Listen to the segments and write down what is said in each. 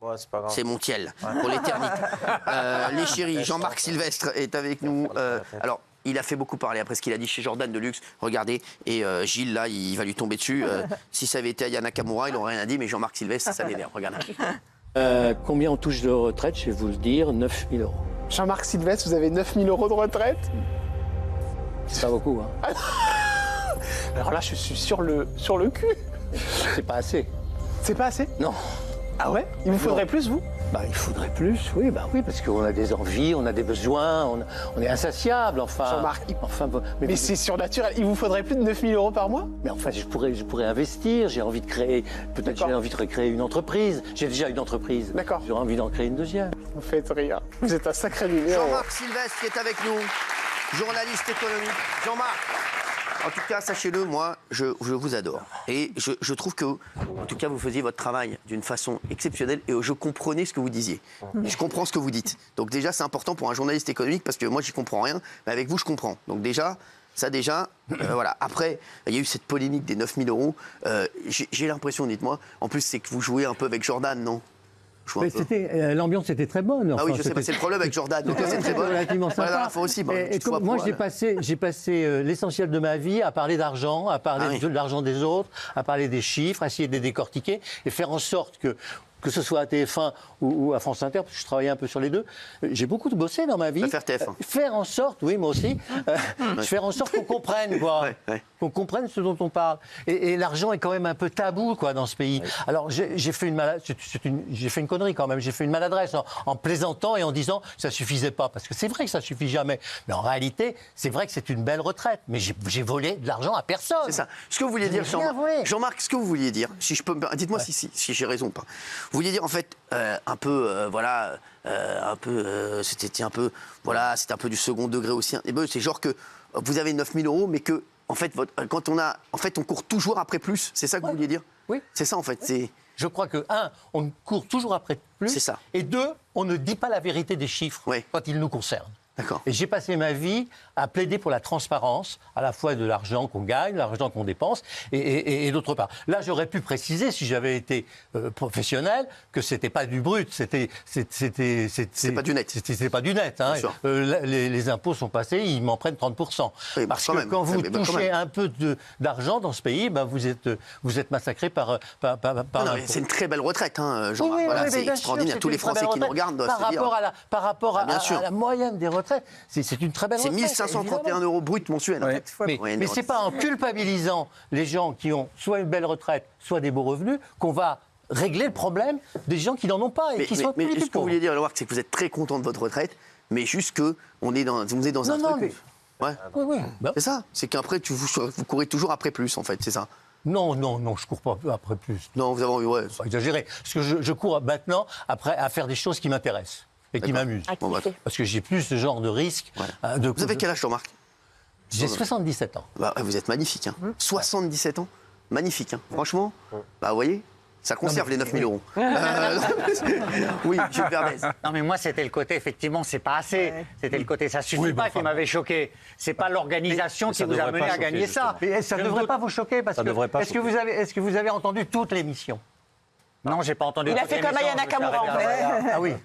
Ouais, c'est pas grave. C'est Montiel, pour l'éternité. Les chéris, Jean-Marc Sylvestre est avec nous. Alors, il a fait beaucoup parler après ce qu'il a dit chez Jordan de Luxe. Regardez, et Gilles, là, il va lui tomber dessus. Si ça avait été Aya Nakamura, il n'aurait rien dit, mais Jean-Marc Sylvestre, ça l'énerve. Regardez. Combien on touche de retraite? Je vais vous le dire, 9 000 €. Jean-Marc Sylvestre, vous avez 9 000 € de retraite? C'est pas beaucoup, hein. Alors là, je suis sur le cul. C'est pas assez. C'est pas assez? Non. Ah ouais? Il vous faudrait plus, vous? Bah, il faudrait plus, oui, parce qu'on a des envies, on a des besoins, on est insatiable, enfin. Jean-Marc, enfin, mais c'est surnaturel. Il vous faudrait plus de 9 000 € par mois? Mais enfin, je pourrais investir, j'ai envie de créer, peut-être j'ai envie de recréer une entreprise. J'ai déjà une entreprise. D'accord. J'aurais envie d'en créer une deuxième. Vous faites rire. Vous êtes un sacré numéro. Jean-Marc Sylvestre qui est avec nous, journaliste économique. Jean-Marc, en tout cas, sachez-le, moi, je vous adore. Et je trouve que, en tout cas, vous faisiez votre travail d'une façon exceptionnelle et je comprenais ce que vous disiez. Et je comprends ce que vous dites. Donc déjà, c'est important pour un journaliste économique parce que moi, j'y comprends rien, mais avec vous, je comprends. Donc déjà, voilà. Après, il y a eu cette polémique des 9 000 €. J'ai l'impression, dites-moi, en plus, c'est que vous jouez un peu avec Jordan, non? L'ambiance était très bonne. Enfin, ah oui, je sais pas, c'est le problème avec Jordan. Donc c'est très bon. Relativement sympa. La dernière fois aussi. Moi, j'ai passé l'essentiel de ma vie à parler d'argent, à parler de l'argent des autres, à parler des chiffres, à essayer de les décortiquer et faire en sorte que ce soit à TF1 ou à France Inter, parce que je travaillais un peu sur les deux, j'ai beaucoup bossé dans ma vie. Faire TF1. Faire en sorte, oui, moi aussi, faire en sorte qu'on comprenne, quoi. Qu'on comprenne ce dont on parle. Et l'argent est quand même un peu tabou, quoi, dans ce pays. Alors, j'ai fait une connerie quand même. J'ai fait une maladresse en plaisantant et en disant que ça suffisait pas. Parce que c'est vrai que ça suffit jamais. Mais en réalité, c'est vrai que c'est une belle retraite. Mais j'ai volé de l'argent à personne. C'est ça. Ce que vous vouliez dire, Jean-Marc, ce que vous vouliez dire, si je peux, dites-moi si j'ai raison ou pas. Vous vouliez dire en fait c'était un peu du second degré aussi. C'est genre que vous avez 9 000 €, mais que en fait on court toujours après plus. C'est ça que vous vouliez dire? Oui. C'est ça en fait. Oui. Je crois que on court toujours après plus. C'est ça. Et 2, on ne dit pas la vérité des chiffres quand ils nous concernent. D'accord. Et j'ai passé ma vie à plaider pour la transparence, à la fois de l'argent qu'on gagne, l'argent qu'on dépense, et d'autre part. Là, j'aurais pu préciser, si j'avais été professionnel, que c'était pas du brut, c'est pas du net. C'était pas du net. Hein. Les impôts sont passés, ils m'en prennent 30%. Oui, parce que quand vous touchez un peu d'argent dans ce pays, vous êtes massacré par c'est une très belle retraite, hein, Jean-Marc. C'est extraordinaire. Tous les Français qui nous regardent doivent se dire. Par rapport à la moyenne des retraites, c'est une très belle retraite. C'est 1 531 € brut mensuel. Ouais. Mais c'est pas en culpabilisant les gens qui ont soit une belle retraite, soit des beaux revenus, qu'on va régler le problème des gens qui n'en ont pas et qui sont plus pauvres. Ce que vous vouliez dire, Jean-Marc, c'est que vous êtes très content de votre retraite, mais juste que vous êtes dans un truc. Oui. C'est ça. C'est qu'après, vous courez toujours après plus, en fait. C'est ça. Non, je cours pas après plus. Non, vous avez envie, Faut pas exagérer. Parce que je cours maintenant après à faire des choses qui m'intéressent et qui m'amusent. Parce que j'ai plus ce genre de risque. Vous avez quel âge, Jean-Marc? J'ai 77 ans. Vous êtes magnifique. 77 ans. Magnifique. Franchement, vous voyez, ça conserve les 9 000 €. Oui, Gilles Verdez. Non, mais moi, c'était le côté, effectivement, c'est pas assez. C'était le côté, ça suffit pas qui m'avait choqué. C'est pas l'organisation qui vous a mené à gagner ça. Et ça ne devrait pas vous choquer parce que est-ce que vous avez entendu toute l'émission? Non, j'ai pas entendu. Il a fait comme Aya Nakamura, en fait. Ah oui.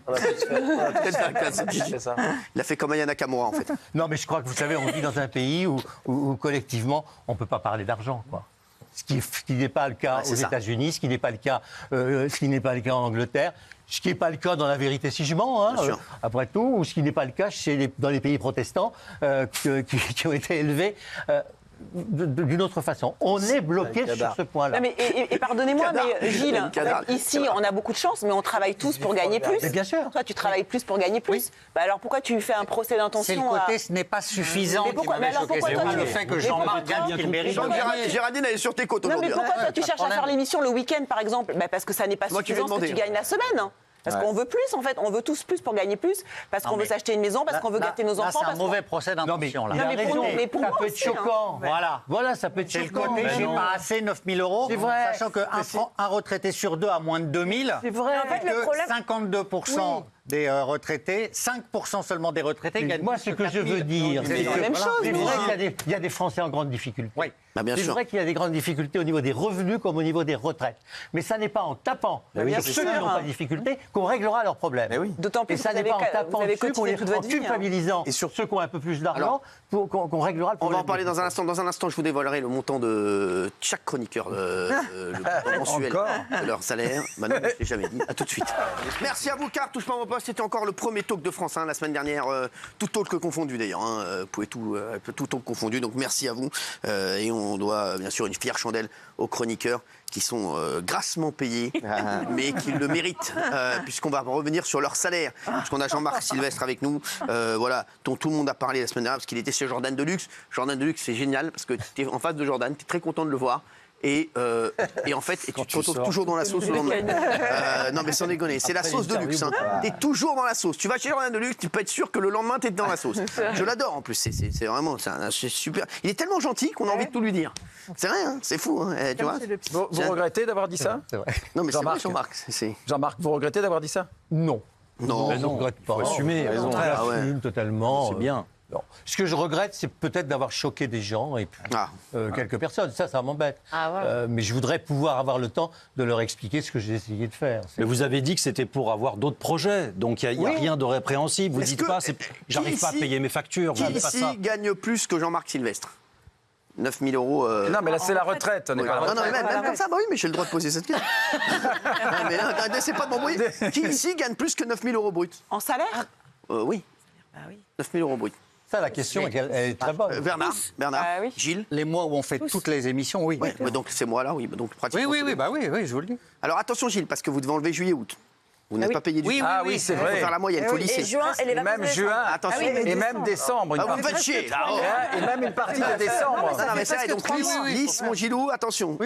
Il a fait comme Aya Nakamura, en fait. Non, mais je crois que vous savez, on vit dans un pays où collectivement, on ne peut pas parler d'argent, quoi. Ce qui n'est pas le cas aux États-Unis, ce qui n'est pas le cas en Angleterre, ce qui n'est pas le cas dans La Vérité si je mens, après tout, ou ce qui n'est pas le cas dans les pays protestants qui ont été élevés. D'une autre façon. On est bloqué sur ce point-là. Et pardonnez-moi, mais Gilles, ici, on a beaucoup de chance, mais on travaille tous pour gagner plus. Mais bien sûr. Toi, tu travailles plus pour gagner plus. Alors pourquoi tu fais un procès d'intention? C'est le côté, ce n'est pas suffisant qui m'avait choqué. C'est pas le fait que Jean-Marc gagne qu'il mérite. Géraldine, elle est sur tes côtes aujourd'hui. Non, mais pourquoi toi, tu cherches à faire l'émission le week-end, par exemple? Parce que ça n'est pas suffisant ce que tu gagnes la semaine. Parce qu'on veut plus, en fait. On veut tous plus pour gagner plus. Parce qu'on veut s'acheter une maison, parce qu'on veut gâter nos enfants. C'est un mauvais procès d'intention, là. Mais pour ça moi peut être choquant. Voilà, ça peut être choquant. C'est le côté, j'ai pas assez 9 000 €. C'est vrai. Sachant qu'un retraité sur deux a moins de 2 000. C'est vrai. En fait, le problème... 52% des retraités, 5% seulement des retraités gagnent Moi, plus ce que je 4 000. veux dire, C'est la même chose, c'est mais vrai voilà. qu'il y a des Français en grande difficulté. Oui. Bah, bien C'est sûr. vrai qu'il y a des grandes difficultés au niveau des revenus comme au niveau des retraites. Mais ça n'est pas en tapant bien sur sûr. ceux qui n'ont pas de difficultés qu'on réglera leurs problèmes. Mais oui. D'autant plus Et ça que n'est vous pas en avez- tapant vous avez dessus cotisé toute en votre vie, hein. culpabilisant Et sur- ceux qui ont un peu plus d'argent Alors, qu'on réglera le On problème. va en parler dans un instant. Dans un instant, je vous dévoilerai le montant de chaque chroniqueur, le montant mensuel Encore de leur salaire. Bah non, je ne l'ai jamais dit. À tout de suite. Merci à vous, car Touche pas à mon poste. C'était encore le premier talk de France la semaine dernière, tout talk confondu d'ailleurs. Vous pouvez tout talk confondu. Donc merci à vous. Et on doit bien sûr une fière chandelle aux chroniqueurs qui sont grassement payés, mais qui le méritent, puisqu'on va revenir sur leur salaire. Puisqu'on a Jean-Marc Sylvestre avec nous, voilà, dont tout le monde a parlé la semaine dernière, parce qu'il était chez Jordan Deluxe. Jordan Deluxe, c'est génial, parce que tu es en face de Jordan, tu es très content de le voir. Et en fait, tu te retrouves toujours dans la sauce le lendemain. Non, mais sans déconner, c'est la sauce de luxe. Tu es toujours dans la sauce. Tu vas chez Jordan Deluxe, tu peux être sûr que le lendemain, tu es dans la sauce. Je l'adore en plus, c'est vraiment c'est super. Il est tellement gentil qu'on a envie de tout lui dire. C'est vrai, hein, c'est fou. Hein, tu vois. Vous regrettez d'avoir dit ça? C'est vrai. Non, mais c'est vrai, Jean-Marc. Jean-Marc. Jean-Marc, vous regrettez d'avoir dit ça? Non. Non, Je ne regrette pas. Faut assumer, Au raison. contraire, Ah ouais. j'assume totalement. C'est bien. Non. Ce que je regrette, c'est peut-être d'avoir choqué des gens et puis quelques personnes. Ça m'embête. Ah, voilà. Mais je voudrais pouvoir avoir le temps de leur expliquer ce que j'ai essayé de faire. Mais vous avez dit que c'était pour avoir d'autres projets, donc il n'y a, Oui. rien de répréhensible. Vous ne Est-ce dites que- pas, qui j'arrive pas à ici- payer mes factures, vous Qui dites pas ça. ici gagne plus que Jean-Marc Sylvestre 9 000 euros. Non, mais là, c'est la retraite. on n'est Oui. pas à la Non, non, mais retraite. même comme ça, bah oui, mais j'ai le droit de poser cette question. Non, mais là, c'est pas de m'embrouiller. Qui ici gagne plus que 9 000 euros bruts En salaire Oui. 9 000 euros bruts. Ça, la question, elle est très bonne. Bernard, oui. Gilles. Les mois où on fait toutes les émissions, oui. Ouais, bah donc c'est moi là, oui. Bah donc pratiquement. Oui, je vous le dis. Alors attention Gilles, parce que vous devez enlever juillet-août. Vous n'êtes pas payé du tout. Ah oui, c'est Il faut vrai. faire la moyenne, il faut Et lisser. juin, et les vacances Même de juin, décembre. Attention. Ah oui, mais et même décembre. une Ah, vous me partie. faites chier là. Oh. Et même une partie de décembre. Non, mais ça, et donc lisse mon Gilou, attention.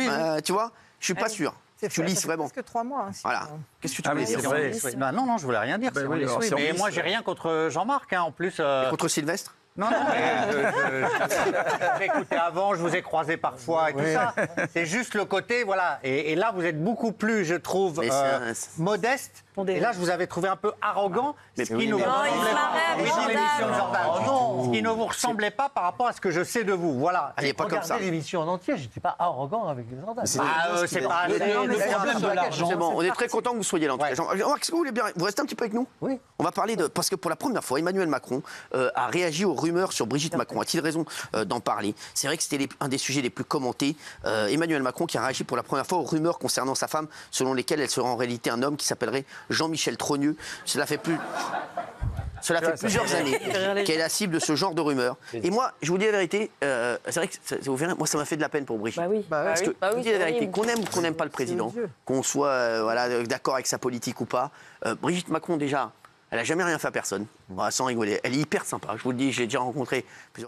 Tu vois, je suis pas sûr. Tu lisses vraiment. Presque 3 mois. hein, Voilà. Qu'est-ce que tu Ah voulais oui, c'est dire vrai. Oui. Bah non, je voulais rien dire. Ben c'est oui, on lisse, alors, oui. si on Mais lisse, moi, j'ai rien contre Jean-Marc, en plus. Contre Sylvestre Non, mais je vous ai écouté avant, je vous ai croisé parfois et tout ça. C'est juste le côté, voilà. Et là, vous êtes beaucoup plus, je trouve, Mais c'est modeste. Et là, je vous avais trouvé un peu arrogant, Mais ce oui, qui ne vous mais- Non, il se ressemblait marrait pas. avec Oui, Jordan. l'émission de Jordan. Oh non. Ce qui ne vous ressemblait pas par rapport à ce que je sais de vous. Voilà. Ah, il n'est pas comme ça. Regardez l'émission en entier, j'étais pas arrogant avec les Jordan. C'est pas assez. Le problème de l'argent. Justement, on est très content que vous soyez là. En tout cas. Ouais. Jean-Marc, est-ce que vous voulez bien vous restez un petit peu avec nous Oui. On va parler de parce que pour la première fois, Emmanuel Macron a réagi aux rumeurs sur Brigitte Macron. A-t-il raison d'en parler? C'est vrai que c'était un des sujets les plus commentés. Emmanuel Macron qui a réagi pour la première fois aux rumeurs concernant sa femme, selon lesquelles elle serait en réalité un homme qui s'appellerait Jean-Michel Trogneux. Cela fait plusieurs années qu'elle est la cible de ce genre de rumeurs. Et moi, je vous dis la vérité, c'est vrai que vous verrez, moi ça m'a fait de la peine pour Brigitte. Bah oui. Parce que, Bah je vous oui, dis la c'est vérité, horrible. qu'on aime ou qu'on n'aime pas le président, qu'on soit voilà, d'accord avec sa politique ou pas, Brigitte Macron déjà, elle n'a jamais rien fait à personne, sans rigoler. Elle est hyper sympa, je vous le dis, j'ai déjà rencontré plusieurs